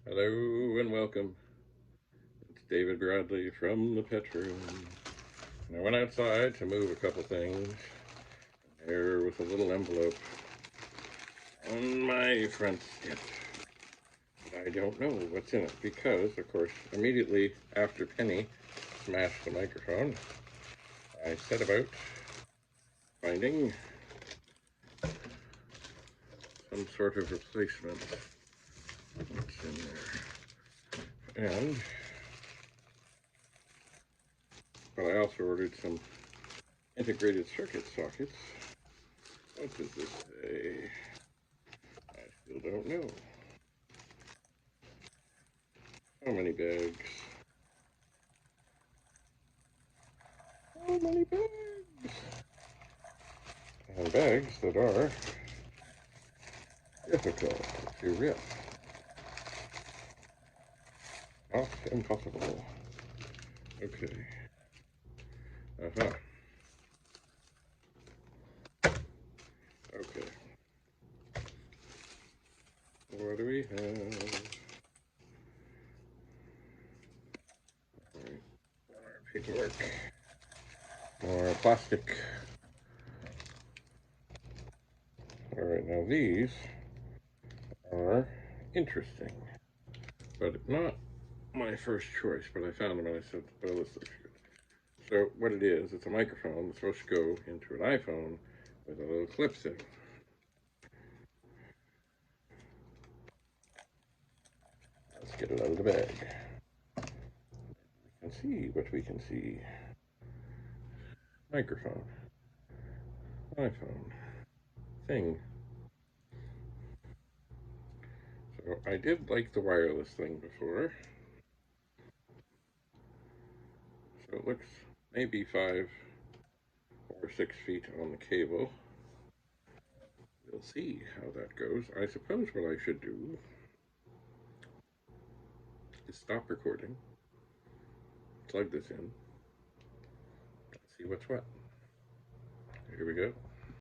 Hello and welcome. It's David Bradley from the pet room. And I went outside to move a couple things. There was a little envelope on my front step. But I don't know what's in it because, of course, immediately after Penny smashed the microphone, I set about finding some sort of replacement. What's in there? And but I also ordered some integrated circuit sockets. What does this say? I still don't know. How many bags? How many bags? And bags that are difficult to rip. Not impossible. Okay. Okay. What do we have? Alright. More paperwork. More plastic. Alright, now these are interesting. But not my first choice, but I found them and I said, oh, this looks good. So what it is, it's a microphone that's supposed to go into an iPhone with a little clip thing. Let's get it out of the bag. We can see what we can see. Microphone. iPhone. Thing. So I did like the wireless thing before. So it looks maybe 5 or 6 feet on the cable. We'll see how that goes. I suppose what I should do is stop recording, plug this in, see what's what. Here we go.